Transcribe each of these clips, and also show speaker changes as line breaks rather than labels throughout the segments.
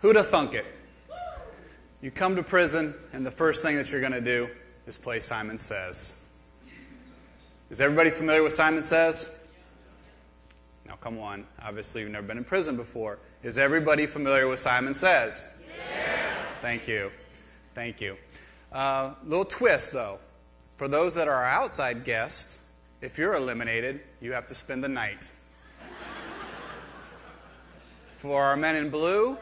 Who'da thunk it? You come to prison, and the first thing that you're going to do is play Simon Says. Is everybody familiar with Simon Says? Now, come on. Obviously, you've never been in prison before. Is everybody familiar with Simon Says?
Yes.
Thank you. Thank you. Little twist, though. For those that are outside guests, if you're eliminated, you have to spend the night. For our men in blue,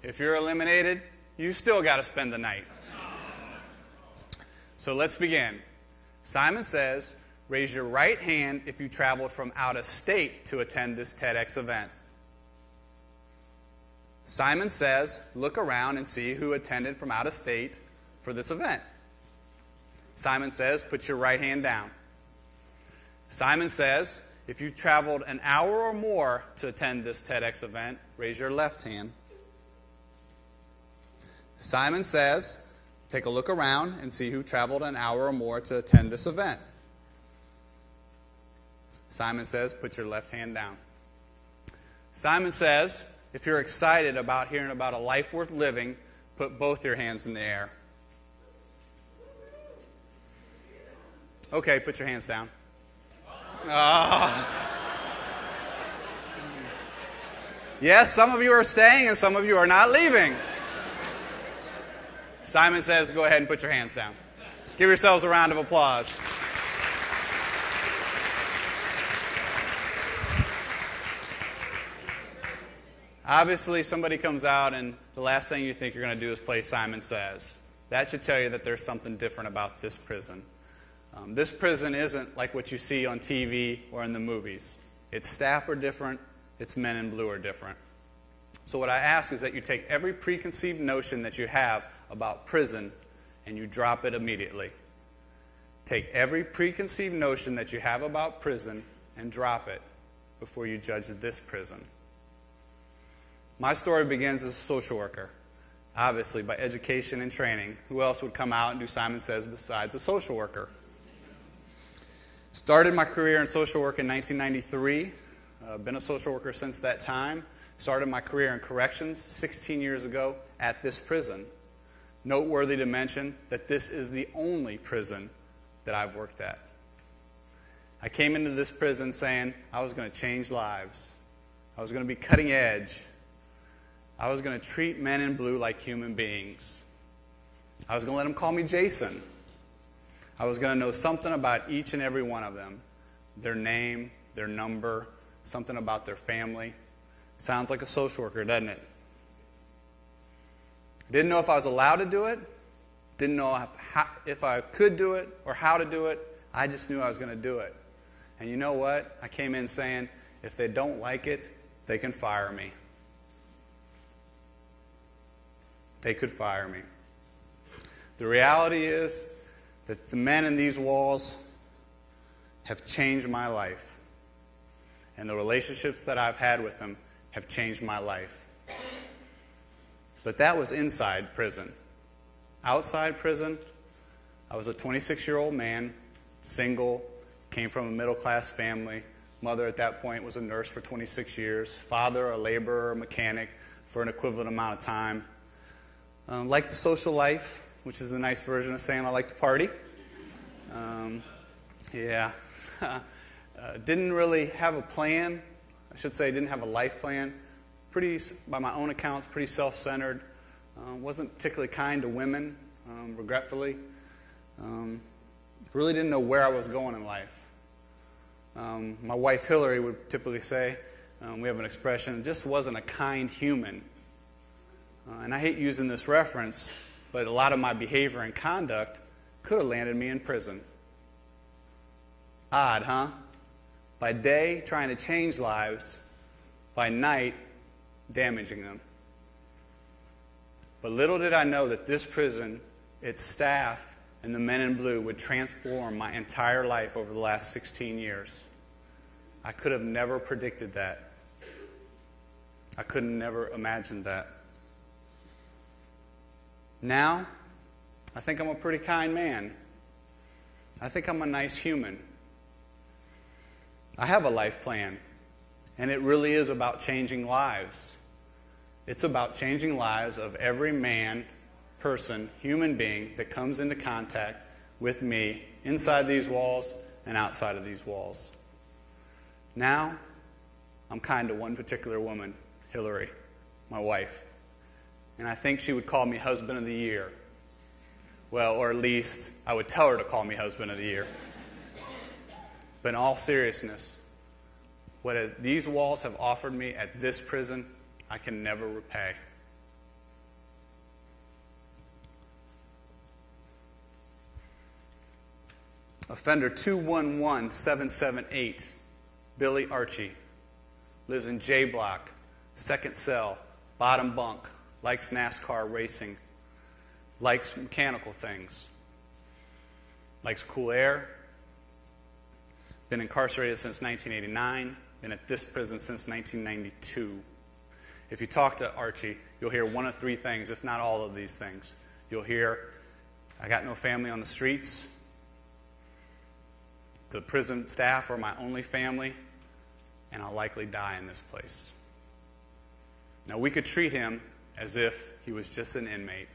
if you're eliminated, you still got to spend the night. So let's begin. Simon Says, raise your right hand if you traveled from out of state to attend this TEDx event. Simon Says, look around and see who attended from out of state for this event. Simon Says, put your right hand down. Simon Says, if you traveled an hour or more to attend this TEDx event, raise your left hand. Simon Says, take a look around and see who traveled an hour or more to attend this event. Simon Says, put your left hand down. Simon Says, if you're excited about hearing about a life worth living, put both your hands in the air. Okay, put your hands down. Yes, some of you are staying and some of you are not leaving. Simon Says, go ahead and put your hands down. Give yourselves a round of applause. Obviously, somebody comes out and the last thing you think you're going to do is play Simon Says. That should tell you that there's something different about this prison. This prison isn't like what you see on TV or in the movies. Its staff are different. Its men in blue are different. So what I ask is that you take every preconceived notion that you have about prison and you drop it immediately. Take every preconceived notion that you have about prison and drop it before you judge this prison. My story begins as a social worker, obviously by education and training. Who else would come out and do Simon Says besides a social worker? Started my career in social work in 1993. Been a social worker since that time. Started my career in corrections 16 years ago at this prison. Noteworthy to mention that this is the only prison that I've worked at. I came into this prison saying I was going to change lives. I was going to be cutting edge. I was going to treat men in blue like human beings. I was going to let them call me Jason. I was going to know something about each and every one of them. Their name, their number, something about their family. Sounds like a social worker, doesn't it? Didn't know if I was allowed to do it. Didn't know if I could do it or how to do it. I just knew I was going to do it. And you know what? I came in saying, if they don't like it, they can fire me. They could fire me. The reality is that the men in these walls have changed my life. And the relationships that I've had with them have changed my life. But that was inside prison. Outside prison, I was a 26-year-old man, single, came from a middle-class family. Mother at that point was a nurse for 26 years. Father, a laborer, mechanic for an equivalent amount of time. Liked the social life, which is the nice version of saying I like to party. Didn't really have a plan. I should say didn't have a life plan. Pretty, by my own accounts, pretty self-centered. Wasn't particularly kind to women, regretfully. Really didn't know where I was going in life. My wife Hillary would typically say, we have an expression, just wasn't a kind human. And I hate using this reference, but a lot of my behavior and conduct could have landed me in prison. Odd, huh? By day, trying to change lives. By night, damaging them. But little did I know that this prison, its staff, and the men in blue would transform my entire life over the last 16 years. I could have never predicted that. I could have never imagined that. Now, I think I'm a pretty kind man. I think I'm a nice human. I have a life plan, and it really is about changing lives. It's about changing lives of every man, person, human being that comes into contact with me inside these walls and outside of these walls. Now, I'm kind to one particular woman, Hillary, my wife. And I think she would call me husband of the year. Well, or at least I would tell her to call me husband of the year. But in all seriousness, what these walls have offered me at this prison, I can never repay. Offender 211778, Billy Archie, lives in J Block, second cell, bottom bunk, likes NASCAR racing, likes mechanical things, likes cool air, been incarcerated since 1989, been at this prison since 1992. If you talk to Archie, you'll hear one of three things, if not all of these things. You'll hear, I got no family on the streets. The prison staff are my only family, and I'll likely die in this place. Now, we could treat him as if he was just an inmate.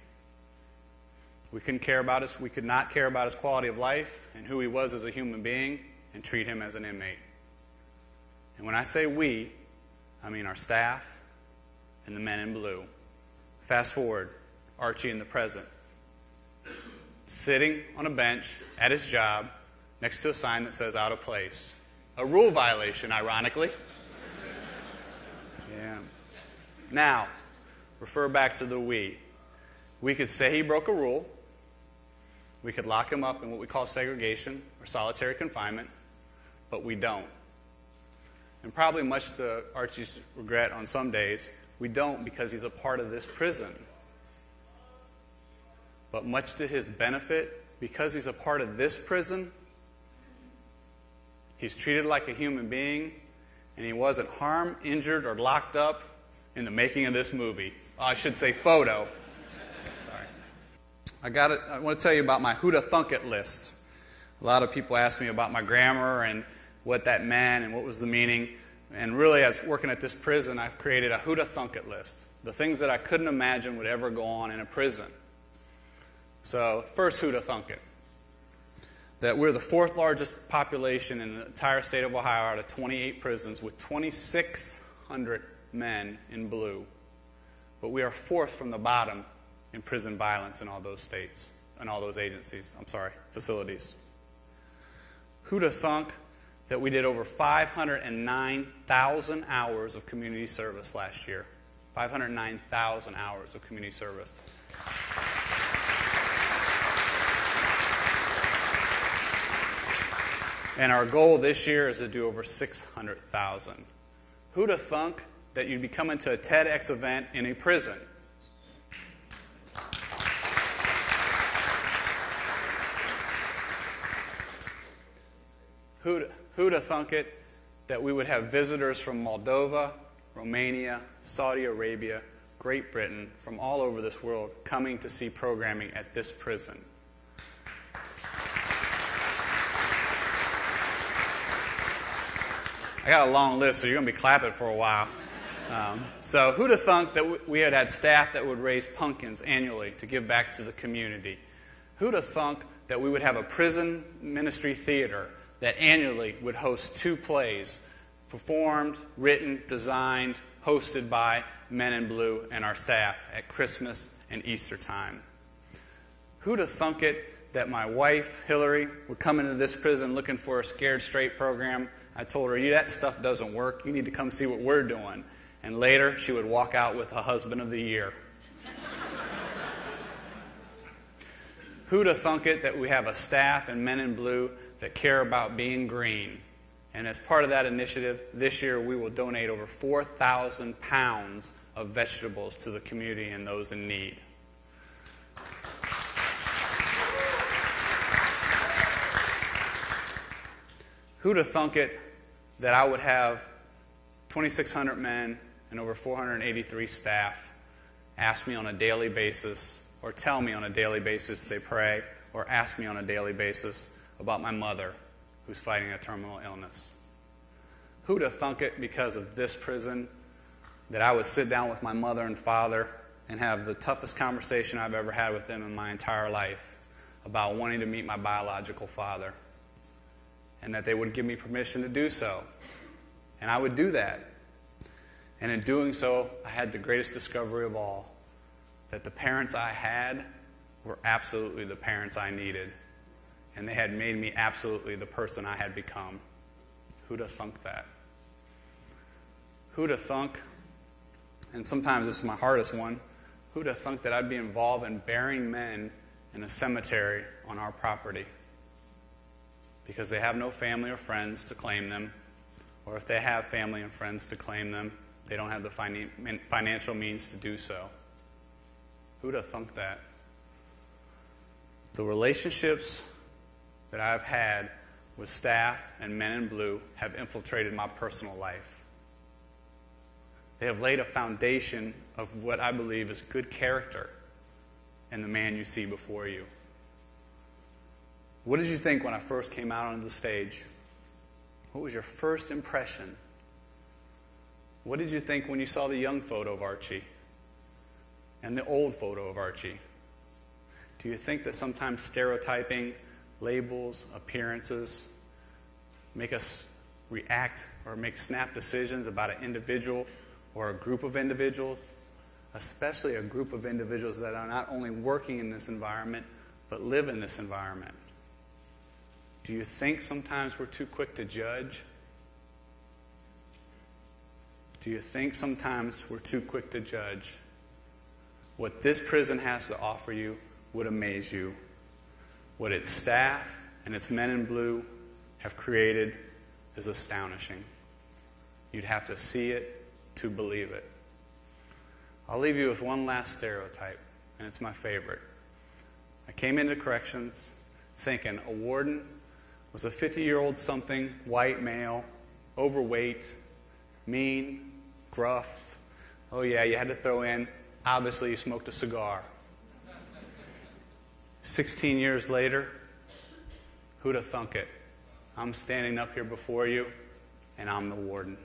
We could not care about his quality of life and who he was as a human being and treat him as an inmate. And when I say we, I mean our staff and the men in blue. Fast forward, Archie in the present, sitting on a bench at his job next to a sign that says out of place. A rule violation, ironically. Yeah. Now, refer back to the we. We could say he broke a rule. We could lock him up in what we call segregation or solitary confinement, but we don't. And probably much to Archie's regret on some days, we don't because he's a part of this prison. But much to his benefit, because he's a part of this prison, he's treated like a human being, and he wasn't harmed, injured, or locked up in the making of this movie. I should say photo. Sorry. I want to tell you about my who'da thunk it list. A lot of people ask me about my grammar and what that meant and what was the meaning. And really, as working at this prison, I've created a who'da thunk it list. The things that I couldn't imagine would ever go on in a prison. So, first who'da thunk it. That we're the fourth largest population in the entire state of Ohio out of 28 prisons with 2,600 men in blue. But we are fourth from the bottom in prison violence in all those states, in all those facilities. Who'da thunk that we did over 509,000 hours of community service last year. 509,000 hours of community service. And our goal this year is to do over 600,000. Who'da thunk that you'd be coming to a TEDx event in a prison? Who'da thunk it that we would have visitors from Moldova, Romania, Saudi Arabia, Great Britain, from all over this world coming to see programming at this prison? I got a long list, so you're going to be clapping for a while. So who'da thunk that we had staff that would raise pumpkins annually to give back to the community? Who'da thunk that we would have a prison ministry theater that annually would host 2 plays, performed, written, designed, hosted by Men in Blue and our staff at Christmas and Easter time? Who'da thunk it that my wife, Hillary, would come into this prison looking for a Scared Straight program? I told her, that stuff doesn't work. You need to come see what we're doing. And later, she would walk out with a husband of the year. Who'da thunk it that we have a staff and Men in Blue that care about being green? And as part of that initiative, this year we will donate over 4,000 pounds of vegetables to the community and those in need. Who'da thunk it that I would have 2,600 men and over 483 staff ask me on a daily basis, or tell me on a daily basis they pray, or ask me on a daily basis about my mother who's fighting a terminal illness? Who'da thunk it because of this prison that I would sit down with my mother and father and have the toughest conversation I've ever had with them in my entire life about wanting to meet my biological father, and that they would give me permission to do so. And I would do that. And in doing so, I had the greatest discovery of all, that the parents I had were absolutely the parents I needed, and they had made me absolutely the person I had become. Who'd have thunk that? Who'd have thunk, and sometimes this is my hardest one, who'd have thunk that I'd be involved in burying men in a cemetery on our property because they have no family or friends to claim them, or if they have family and friends to claim them, they don't have the financial means to do so. Who'd have thunk that? The relationships that I've had with staff and men in blue have infiltrated my personal life. They have laid a foundation of what I believe is good character in the man you see before you. What did you think when I first came out onto the stage? What was your first impression? What did you think when you saw the young photo of Archie and the old photo of Archie? Do you think that sometimes stereotyping, labels, appearances make us react or make snap decisions about an individual or a group of individuals, especially a group of individuals that are not only working in this environment, but live in this environment? Do you think sometimes we're too quick to judge? Do you think sometimes we're too quick to judge? What this prison has to offer you would amaze you. What its staff and its men in blue have created is astonishing. You'd have to see it to believe it. I'll leave you with one last stereotype, and it's my favorite. I came into corrections thinking a warden was a 50-year-old something, white male, overweight, mean, gruff. Oh yeah, you had to throw in, obviously you smoked a cigar. 16 years later, who'd have thunk it? I'm standing up here before you, and I'm the warden.